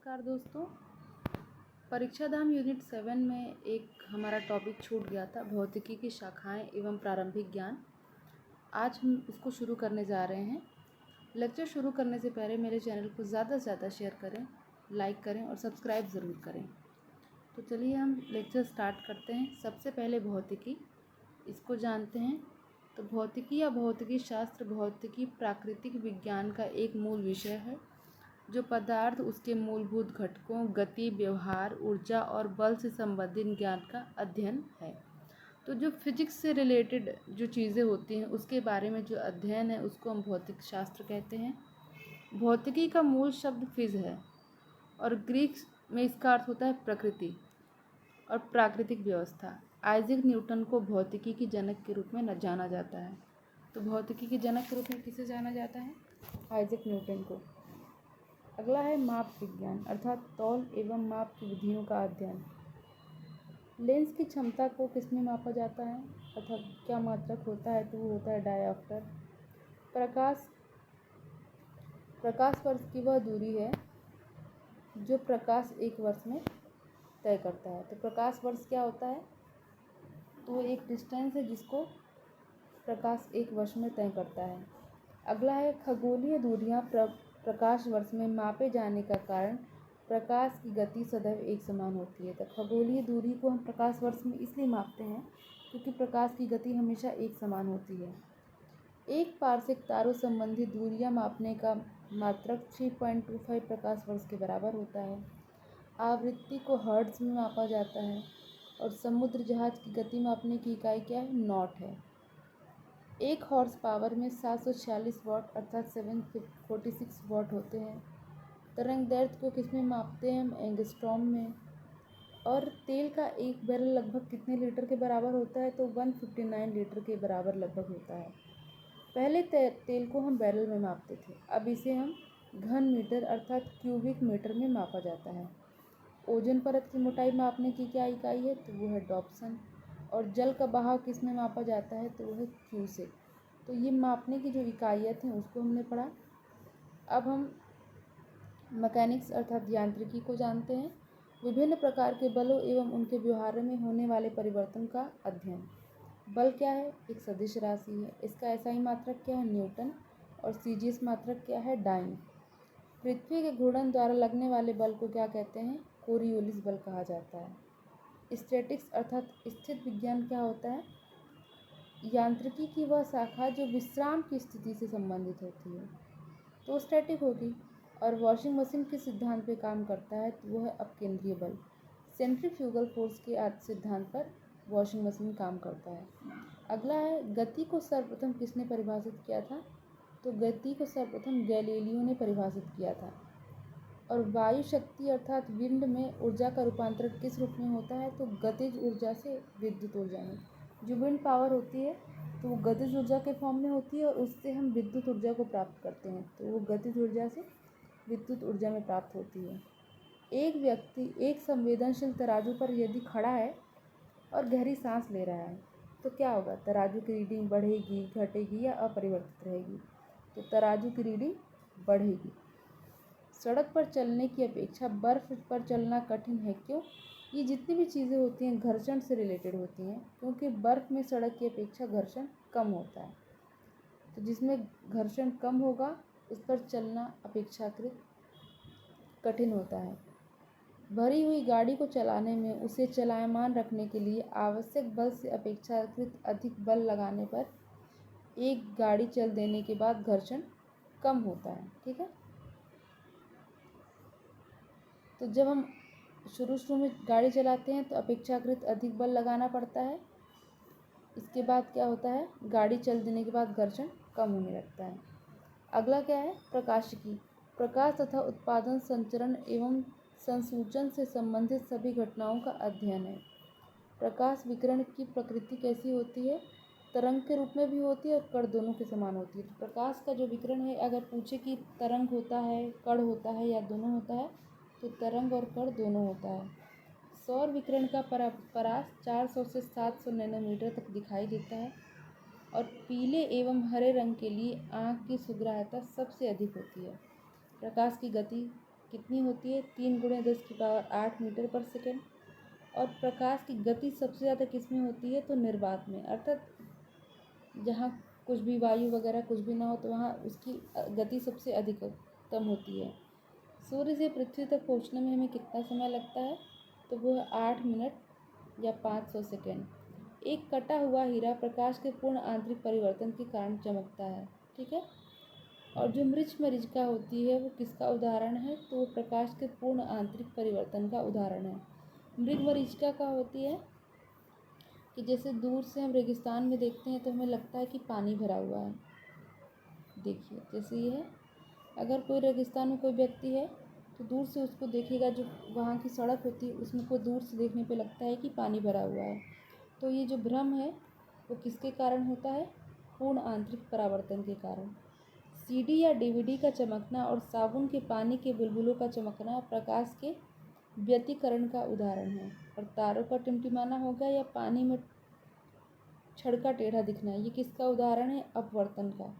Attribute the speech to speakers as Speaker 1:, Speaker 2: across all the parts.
Speaker 1: नमस्कार दोस्तों। परीक्षा धाम यूनिट 7 में एक हमारा टॉपिक छूट गया था, भौतिकी की शाखाएं एवं प्रारंभिक ज्ञान। आज हम इसको शुरू करने जा रहे हैं। लेक्चर शुरू करने से पहले मेरे चैनल को ज़्यादा से ज़्यादा शेयर करें, लाइक करें और सब्सक्राइब ज़रूर करें। तो चलिए हम लेक्चर स्टार्ट करते हैं। सबसे पहले भौतिकी, इसको जानते हैं। तो भौतिकी या भौतिकी शास्त्र भौतिकी प्राकृतिक विज्ञान का एक मूल विषय है जो पदार्थ, उसके मूलभूत घटकों, गति, व्यवहार, ऊर्जा और बल से संबंधित ज्ञान का अध्ययन है। तो जो फिजिक्स से रिलेटेड जो चीज़ें होती हैं उसके बारे में जो अध्ययन है उसको हम भौतिक शास्त्र कहते हैं। भौतिकी का मूल शब्द फिज है और ग्रीक में इसका अर्थ होता है प्रकृति और प्राकृतिक व्यवस्था। आइजैक न्यूटन को भौतिकी के जनक के रूप में जाना जाता है। तो भौतिकी के जनक के रूप में किसे जाना जाता है? आइजैक न्यूटन को। अगला है माप विज्ञान, अर्थात तौल एवं माप की विधियों का अध्ययन। लेंस की क्षमता को किसमें मापा जाता है अर्थात क्या मात्रक होता है? तो वो होता है डायऑप्टर। प्रकाश वर्ष की वह दूरी है जो प्रकाश एक वर्ष में तय करता है। तो प्रकाश वर्ष क्या होता है? तो एक डिस्टेंस है जिसको प्रकाश एक वर्ष में तय करता है। अगला है खगोलीय दूरियां प्रकाश वर्ष में मापे जाने का कारण प्रकाश की गति सदैव एक समान होती है। तो खगोलीय दूरी को हम प्रकाश वर्ष में इसलिए मापते हैं क्योंकि प्रकाश की गति हमेशा एक समान होती है। एक पारसिक तारों संबंधी दूरियां मापने का मात्रक 3.25 प्रकाश वर्ष के बराबर होता है। आवृत्ति को हर्ट्ज में मापा जाता है और समुद्र जहाज की गति मापने की इकाई क्या है? नॉट है। एक हॉर्स पावर में 746 वाट अर्थात 746 वाट होते हैं। तरंग दैर्ध्य को किस में मापते हैं? हम एंगस्ट्रॉम में। और तेल का एक बैरल लगभग कितने लीटर के बराबर होता है? तो 159 लीटर के बराबर लगभग होता है। पहले तेल को हम बैरल में मापते थे, अब इसे हम घन मीटर अर्थात क्यूबिक मीटर में मापा जाता है। ओजोन परत की मोटाई मापने की क्या इकाई है? तो वो है डॉप्सन। और जल का बहाव किस में मापा जाता है? तो वो है क्यूसेक। तो ये मापने की जो इकाइयाँ थी उसको हमने पढ़ा। अब हम मैकेनिक्स अर्थात यांत्रिकी को जानते हैं। विभिन्न प्रकार के बलों एवं उनके व्यवहार में होने वाले परिवर्तन का अध्ययन। बल क्या है? एक सदिश राशि है। इसका एसआई मात्रक क्या है? न्यूटन। और सीजीएस मात्रक क्या है? डाइन। पृथ्वी के घूर्णन द्वारा लगने वाले बल को क्या कहते हैं? कोरियोलिस बल कहा जाता है। स्टैटिक्स अर्थात स्थित विज्ञान क्या होता है? यांत्रिकी की वह शाखा जो विश्राम की स्थिति से संबंधित होती है तो स्टैटिक होगी। और वॉशिंग मशीन के सिद्धांत पे काम करता है तो वो है अपकेंद्रीय बल। सेंट्रीफ्यूगल फोर्स के सिद्धांत पर वॉशिंग मशीन काम करता है। अगला है गति को सर्वप्रथम किसने परिभाषित किया था? तो गति को सर्वप्रथम गैलीलियो ने परिभाषित किया था। और वायु शक्ति अर्थात विंड में ऊर्जा का रूपांतरण किस रूप में होता है? तो गतिज ऊर्जा से विद्युत ऊर्जा में। जो विंड पावर होती है तो वो गतिज ऊर्जा के फॉर्म में होती है और उससे हम विद्युत ऊर्जा को प्राप्त करते हैं। तो वो गतिज ऊर्जा से विद्युत ऊर्जा में प्राप्त होती है। एक व्यक्ति एक संवेदनशील तराजू पर यदि खड़ा है और गहरी सांस ले रहा है तो क्या होगा? तराजू की रीडिंग बढ़ेगी, घटेगी या अपरिवर्तित रहेगी? तो तराजू की रीडिंग बढ़ेगी। सड़क पर चलने की अपेक्षा बर्फ़ पर चलना कठिन है। क्यों? ये जितनी भी चीज़ें होती हैं घर्षण से रिलेटेड होती हैं क्योंकि बर्फ़ में सड़क की अपेक्षा घर्षण कम होता है। तो जिसमें घर्षण कम होगा उस पर चलना अपेक्षाकृत कठिन होता है। भरी हुई गाड़ी को चलाने में उसे चलायमान रखने के लिए आवश्यक बल से अपेक्षाकृत अधिक बल लगाने पर एक गाड़ी चल देने के बाद घर्षण कम होता है। ठीक है। तो जब हम शुरू में गाड़ी चलाते हैं तो अपेक्षाकृत अधिक बल लगाना पड़ता है। इसके बाद क्या होता है? गाड़ी चल देने के बाद घर्षण कम होने लगता है। अगला क्या है? प्रकाशिकी। प्रकाश तथा उत्पादन, संचरण एवं संसूचन से संबंधित सभी घटनाओं का अध्ययन है। प्रकाश विकिरण की प्रकृति कैसी होती है? तरंग के रूप में भी होती है और कण दोनों के समान होती है। तो प्रकाश का जो विकिरण है, अगर पूछे कि तरंग होता है, कण होता है या दोनों होता है, तो तरंग और कण दोनों होता है। सौर विकिरण का परास 400 से 700 नैनोमीटर तक दिखाई देता है और पीले एवं हरे रंग के लिए आँख की सुग्राह्यता सबसे अधिक होती है। प्रकाश की गति कितनी होती है? 3 × 10⁸ मीटर पर सेकेंड। और प्रकाश की गति सबसे ज़्यादा किस में होती है? तो निर्वात में, अर्थात जहाँ कुछ भी वायु वगैरह कुछ भी ना हो तो वहाँ उसकी गति सबसे अधिकतम होती है। सूर्य से पृथ्वी तक पहुँचने में हमें कितना समय लगता है? तो वो है 8 मिनट या 500 सेकेंड। एक कटा हुआ हीरा प्रकाश के पूर्ण आंतरिक परिवर्तन के कारण चमकता है, ठीक है। और जो मृच्छ मरीचिका होती है वो किसका उदाहरण है? तो वो प्रकाश के पूर्ण आंतरिक परिवर्तन का उदाहरण है। मृग मरीचिका क्या होती है कि जैसे दूर से हम रेगिस्तान में देखते हैं तो हमें लगता है कि पानी भरा हुआ है। देखिए जैसे ये है, अगर कोई रेगिस्तान में कोई व्यक्ति है तो दूर से उसको देखेगा, जो वहाँ की सड़क होती है उसमें को दूर से देखने पे लगता है कि पानी भरा हुआ है। तो ये जो भ्रम है वो किसके कारण होता है? पूर्ण आंतरिक परावर्तन के कारण। सीडी या डीवीडी का चमकना और साबुन के पानी के बुलबुलों का चमकना प्रकाश के व्यतिकरण का उदाहरण है। और तारों का टिमटिमाना हो गया या पानी में छड़का टेढ़ा दिखना, ये किसका उदाहरण है? अपवर्तन का।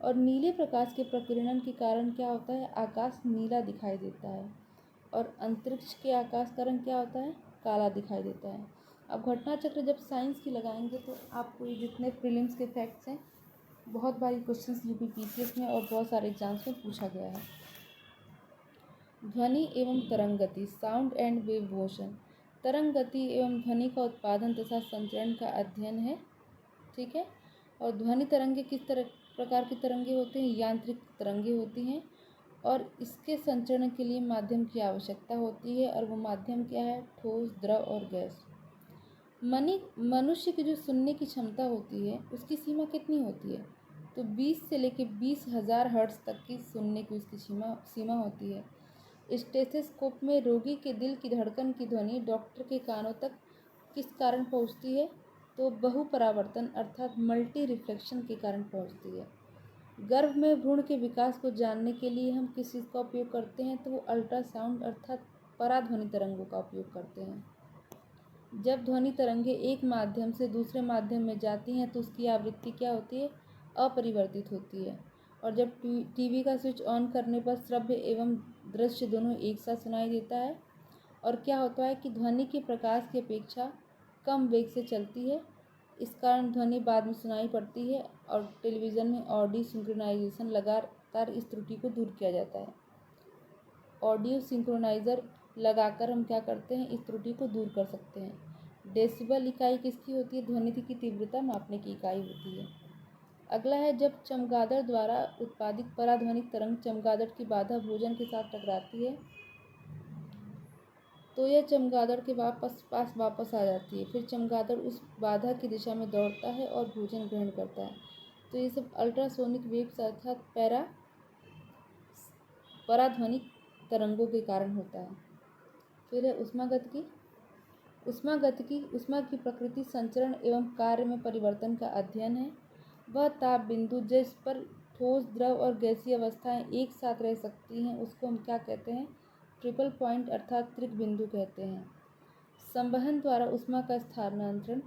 Speaker 1: और नीले प्रकाश के प्रकीर्णन के कारण क्या होता है? आकाश नीला दिखाई देता है। और अंतरिक्ष के आकाश का रंग क्या होता है? काला दिखाई देता है। अब घटना चक्र जब साइंस की लगाएंगे तो आपको ये जितने प्रीलिम्स के फैक्ट्स हैं, बहुत बारी क्वेश्चंस यूपीपीसीएस में और बहुत सारे एग्जाम्स में पूछा गया है। ध्वनि एवं तरंग गति, साउंड एंड वेव मोशन। तरंग गति एवं ध्वनि का उत्पादन तथा संचरण का अध्ययन है, ठीक है। और ध्वनि तरंगे किस तरह प्रकार की तरंगे होते हैं? यांत्रिक तरंगे होती हैं। और इसके संचरण के लिए माध्यम की आवश्यकता होती है, और वो माध्यम क्या है? ठोस, द्रव और गैस। मनुष्य की जो सुनने की क्षमता होती है उसकी सीमा कितनी होती है? तो 20 से लेकर 20,000 हर्ट्ज तक की सुनने की उसकी सीमा होती है। स्टेथोस्कोप में रोगी के दिल की धड़कन की ध्वनि डॉक्टर के कानों तक किस कारण पहुंचती है? तो बहुपरावर्तन अर्थात मल्टी रिफ्लेक्शन के कारण पहुंचती है। गर्भ में भ्रूण के विकास को जानने के लिए हम किस चीज़ का उपयोग करते हैं? तो वो अल्ट्रासाउंड अर्थात पराध्वनि तरंगों का उपयोग करते हैं। जब ध्वनि तरंगे एक माध्यम से दूसरे माध्यम में जाती हैं तो उसकी आवृत्ति क्या होती है? अपरिवर्तित होती है। और जब टीवी का स्विच ऑन करने पर श्रव्य एवं दृश्य दोनों एक साथ सुनाई देता है। और क्या होता है कि ध्वनि के प्रकाश की अपेक्षा कम वेग से चलती है, इस कारण ध्वनि बाद में सुनाई पड़ती है। और टेलीविज़न में ऑडियो सिंक्रोनाइजेशन लगातार इस त्रुटि को दूर किया जाता है। ऑडियो सिंक्रोनाइज़र लगाकर हम क्या करते हैं? इस त्रुटि को दूर कर सकते हैं। डेसिबल इकाई किसकी होती है? ध्वनि की तीव्रता मापने की इकाई होती है। अगला है, जब चमगादड़ द्वारा उत्पादित पराध्वनिक तरंग चमगादड़ की बाधा भोजन के साथ टकराती है तो यह चमगादड़ के पास वापस आ जाती है। फिर चमगादड़ उस बाधा की दिशा में दौड़ता है और भोजन ग्रहण करता है। तो ये सब अल्ट्रासोनिक वेव्स अर्थात पराध्वनिक तरंगों के कारण होता है। फिर है ऊष्मागतिकी। ऊष्मा की प्रकृति संचरण एवं कार्य में परिवर्तन का अध्ययन है। वह ताप बिंदु जिस पर ठोस, द्रव और गैसीय अवस्थाएं एक साथ रह सकती हैं उसको हम क्या कहते हैं? ट्रिपल पॉइंट अर्थात त्रिक बिंदु कहते हैं। संवहन द्वारा ऊष्मा का स्थानांतरण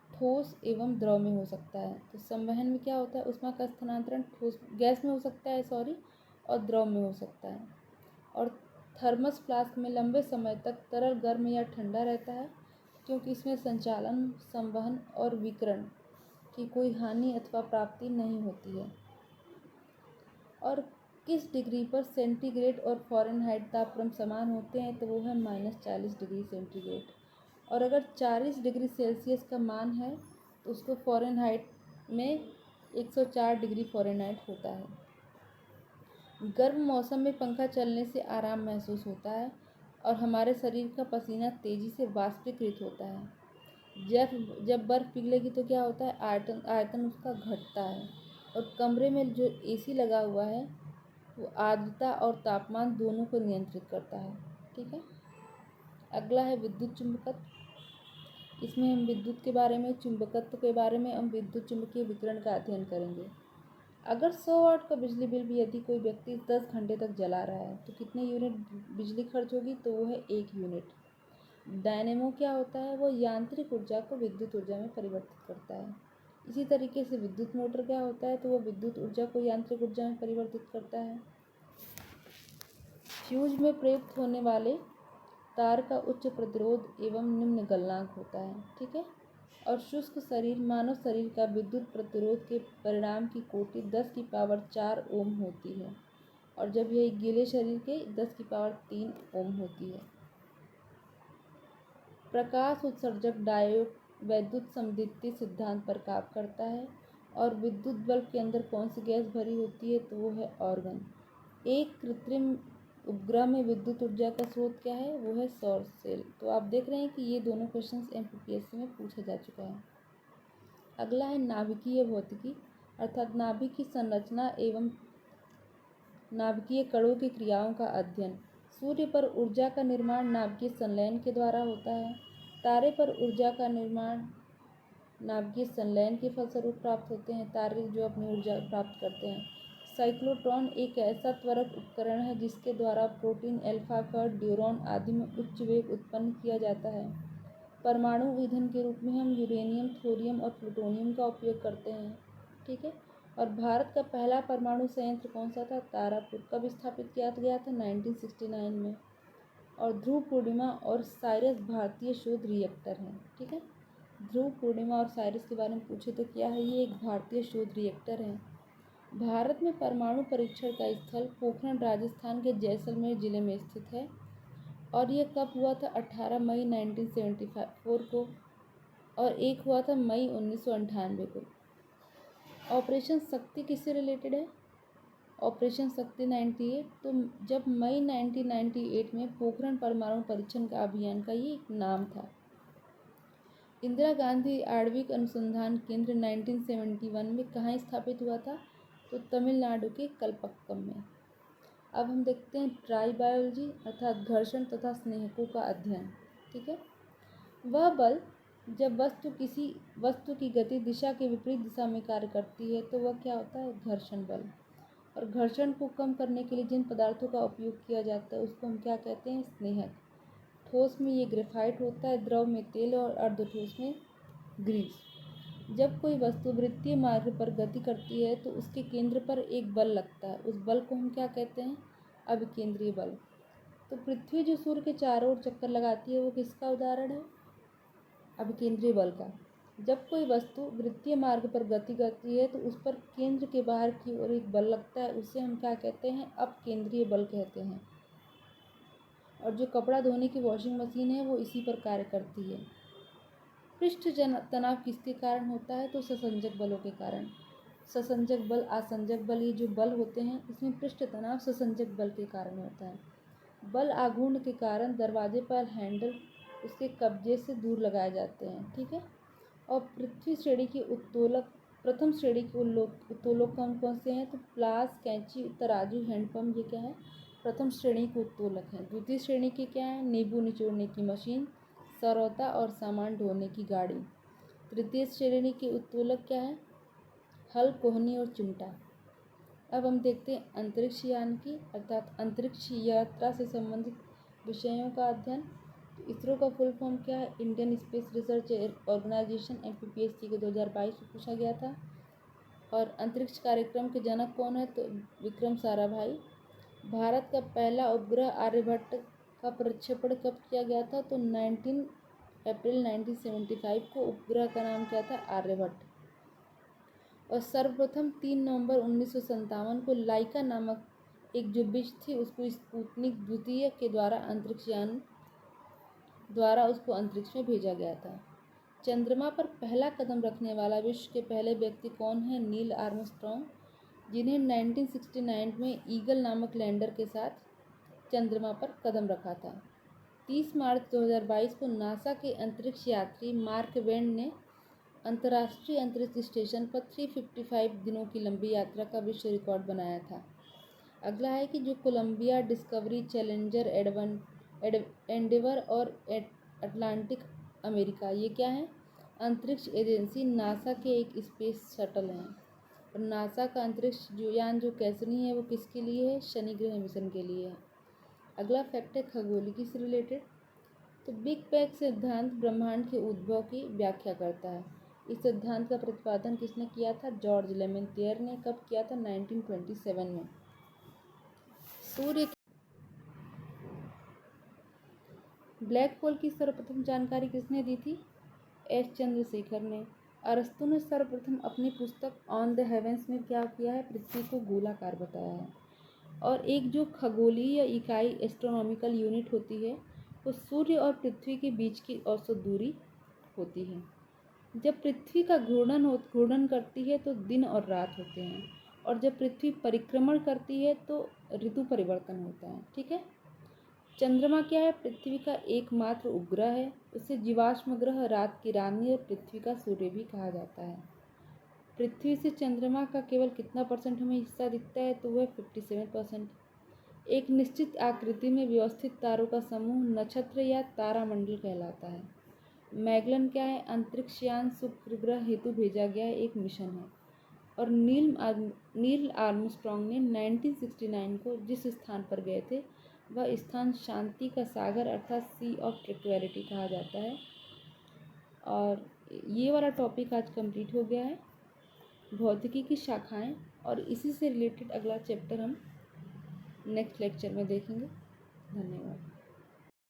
Speaker 1: ठोस एवं द्रव में हो सकता है। तो संवहन में क्या होता है? ऊष्मा का स्थानांतरण गैस में हो सकता है और द्रव में हो सकता है। और थर्मस फ्लास्क में लंबे समय तक तरल गर्म या ठंडा रहता है क्योंकि इसमें संचालन, संवहन और विकिरण की कोई हानि अथवा प्राप्ति नहीं होती है। और किस डिग्री पर सेंटीग्रेड और फ़ारेनहाइट तापक्रम समान होते हैं? तो वो है -40 डिग्री सेंटीग्रेड। और अगर 40 डिग्री सेल्सियस का मान है तो उसको फ़ारेनहाइट में 104 डिग्री फ़ारेनहाइट होता है। गर्म मौसम में पंखा चलने से आराम महसूस होता है और हमारे शरीर का पसीना तेज़ी से वाष्पीकृत होता है। जब बर्फ़ पिघलेगी तो क्या होता है? आयतन उसका घटता है। और कमरे में जो एसी लगा हुआ है वो आर्द्रता और तापमान दोनों को नियंत्रित करता है, ठीक है। अगला है विद्युत चुंबकत्व। इसमें हम विद्युत के बारे में, चुंबकत्व के बारे में, हम विद्युत चुंबकीय विकिरण का अध्ययन करेंगे। अगर 100 वाट का बिजली बिल भी यदि कोई व्यक्ति 10 घंटे तक जला रहा है तो कितने यूनिट बिजली खर्च होगी? तो वो है 1 यूनिट। डायनेमो क्या होता है? वो यांत्रिक ऊर्जा को विद्युत ऊर्जा में परिवर्तित करता है। इसी तरीके से विद्युत मोटर क्या होता है? तो वो विद्युत ऊर्जा को यांत्रिक ऊर्जा में परिवर्तित करता है। फ्यूज में प्रयुक्त होने वाले तार का उच्च प्रतिरोध एवं निम्न गलनांक होता है, ठीक है। और शुष्क शरीर मानव शरीर का विद्युत प्रतिरोध के परिणाम की कोटि 10 की पावर 4 ओम होती है, और जब यह गीले शरीर के 10 की पावर 3 ओम होती है। प्रकाश उत्सर्जक डायोड वैद्युत समद्वितीय सिद्धांत पर काम करता है। और विद्युत बल्ब के अंदर कौन सी गैस भरी होती है, तो वो है ऑर्गन। एक कृत्रिम उपग्रह में विद्युत ऊर्जा का स्रोत क्या है, वो है सौर सेल। तो आप देख रहे हैं कि ये दोनों क्वेश्चंस MPPSC में पूछा जा चुका है। अगला है नाभिकीय भौतिकी, अर्थात नाभिक की संरचना एवं नाभिकीय कणों की क्रियाओं का अध्ययन। सूर्य पर ऊर्जा का निर्माण नाभिकीय संलयन के द्वारा होता है। तारे पर ऊर्जा का निर्माण नाभिकीय संलयन के फलस्वरूप प्राप्त होते हैं, तारे जो अपनी ऊर्जा प्राप्त करते हैं। साइक्लोट्रॉन एक ऐसा त्वरक उपकरण है जिसके द्वारा प्रोटीन, अल्फा कण, ड्यूरॉन आदि में उच्च वेग उत्पन्न किया जाता है। परमाणु ईंधन के रूप में हम यूरेनियम, थोरियम और प्लूटोनियम का उपयोग करते हैं, ठीक है। और भारत का पहला परमाणु संयंत्र कौन सा था, तारापुर। कब स्थापित किया गया था, 1969 में। और ध्रुव पूर्णिमा और साइरस भारतीय शोध रिएक्टर हैं, ठीक है। ध्रुव पूर्णिमा और साइरस के बारे में पूछे तो क्या है, ये एक भारतीय शोध रिएक्टर है। भारत में परमाणु परीक्षण का स्थल पोखरण राजस्थान के जैसलमेर जिले में स्थित है। और यह कब हुआ था, 18 मई 1974 को, और एक हुआ था मई 1998 को। ऑपरेशन शक्ति किससे रिलेटेड है, ऑपरेशन शक्ति 98। तो जब मई 1998 में पोखरण परमाणु परीक्षण का अभियान का ये एक नाम था। इंदिरा गांधी आणविक अनुसंधान केंद्र 1971 में कहाँ स्थापित हुआ था, तो तमिलनाडु के कलपक्कम में। अब हम देखते हैं ट्राइबायोलॉजी, अर्थात घर्षण तथा स्नेहकों का अध्ययन, ठीक है। वह बल जब वस्तु किसी वस्तु की गति दिशा के विपरीत दिशा में कार्य करती है तो वह क्या होता है, घर्षण बल। और घर्षण को कम करने के लिए जिन पदार्थों का उपयोग किया जाता है उसको हम क्या कहते हैं, स्नेहक। ठोस में ये ग्रेफाइट होता है, द्रव में तेल और अर्धठोस में ग्रीस। जब कोई वस्तु वृत्तीय मार्ग पर गति करती है तो उसके केंद्र पर एक बल लगता है, उस बल को हम क्या कहते हैं, अभिकेंद्रीय बल। तो पृथ्वी जो सूर्य के चारों ओर चक्कर लगाती है वो किसका उदाहरण है, अभिकेंद्रीय बल का। जब कोई वस्तु वृत्तीय मार्ग पर गति करती है तो उस पर केंद्र के बाहर की ओर एक बल लगता है, उसे हम क्या कहते हैं, अपकेंद्रीय बल कहते हैं। और जो कपड़ा धोने की वॉशिंग मशीन है वो इसी पर कार्य करती है। पृष्ठ तनाव किसके कारण होता है, तो ससंजक बलों के कारण। ससंजक बल, आसंजक बल, ये जो बल होते हैं इसमें पृष्ठ तनाव ससंजक बल के कारण होता है। बल आघूर्ण के कारण दरवाजे पर हैंडल उसके कब्जे से दूर लगाए जाते हैं, ठीक है। और पृथ्वी श्रेणी के उत्तोलक, प्रथम श्रेणी के उत्तोलक कौन से हैं, तो प्लास, कैंची, तराजू, हैंडपम्प, ये क्या है, प्रथम श्रेणी के उत्तोलक हैं। द्वितीय श्रेणी के क्या हैं, नींबू निचोड़ने की मशीन, सरौता और सामान ढोने की गाड़ी। तृतीय श्रेणी के उत्तोलक क्या है, हल, कोहनी और चिमटा। अब हम देखते हैं अंतरिक्ष यान की, अर्थात अंतरिक्ष यात्रा से संबंधित विषयों का अध्ययन। इसरो का फुल फॉर्म क्या है, Indian space research organisation. MPPSC के 2022 में पूछा गया था। और अंतरिक्ष कार्यक्रम के जनक कौन है, तो विक्रम साराभाई। भारत का पहला उपग्रह आर्यभट्ट का प्रक्षेपण कब किया गया था, तो 19 अप्रैल 1975 को उपग्रह का नाम क्या था, आर्यभट्ट। और सर्वप्रथम 3 नवंबर 1957 को लाइका नामक एक जो बिच थी उसको स्पुतनिक द्वितीय के द्वारा उसको अंतरिक्ष में भेजा गया था। चंद्रमा पर पहला कदम रखने वाला विश्व के पहले व्यक्ति कौन है, नील आर्मस्ट्रॉन्ग, जिन्हें 1969 में ईगल नामक लैंडर के साथ चंद्रमा पर कदम रखा था। 30 मार्च 2022 को नासा के अंतरिक्ष यात्री मार्क वेन ने अंतर्राष्ट्रीय अंतरिक्ष स्टेशन पर 355 दिनों की लंबी यात्रा का विश्व रिकॉर्ड बनाया था। अगला है कि जो कोलंबिया, डिस्कवरी, चैलेंजर, एंडेवर और अटलांटिक अमेरिका, ये क्या है, अंतरिक्ष एजेंसी नासा के एक स्पेस शटल हैं। और नासा का अंतरिक्ष यान जो कैसनी है वो किसके लिए है, शनि ग्रह मिशन के लिए है। अगला फैक्ट है खगोलिकी से रिलेटेड। तो बिग बैंग सिद्धांत ब्रह्मांड के उद्भव की व्याख्या करता है। इस सिद्धांत का प्रतिपादन किसने किया था, जॉर्ज लेमेंटियर ने। कब किया था, 1927 में। ब्लैक होल की सर्वप्रथम जानकारी किसने दी थी? एस चंद्रशेखर ने। अरस्तु ने सर्वप्रथम अपनी पुस्तक ऑन द हेवेंस में क्या किया है? पृथ्वी को गोलाकार बताया है। और एक जो खगोलीय इकाई एस्ट्रोनॉमिकल यूनिट होती है वो सूर्य और पृथ्वी के बीच की औसत दूरी होती है। जब पृथ्वी का घूर्णन करती है तो दिन और रात होते हैं, और जब पृथ्वी परिक्रमण करती है तो ऋतु परिवर्तन होता है। ठीक है। चंद्रमा क्या है? पृथ्वी का एकमात्र उपग्रह है। उसे जीवाश्म ग्रह, रात की रानी और पृथ्वी का सूर्य भी कहा जाता है। पृथ्वी से चंद्रमा का केवल कितना परसेंट हमें हिस्सा दिखता है? तो वह 57%। एक निश्चित आकृति में व्यवस्थित तारों का समूह नक्षत्र या तारामंडल कहलाता है। मैगलन क्या है? अंतरिक्ष यान शुक्र ग्रह हेतु भेजा गया एक मिशन है। और नील आर्मस्ट्रॉन्ग ने 1969 को जिस स्थान पर गए थे वह स्थान शांति का सागर अर्थात सी ऑफ ट्रैंक्विलिटी कहा जाता है। और ये वाला टॉपिक आज कंप्लीट हो गया है, भौतिकी की शाखाएं, और इसी से रिलेटेड अगला चैप्टर हम नेक्स्ट लेक्चर में देखेंगे। धन्यवाद।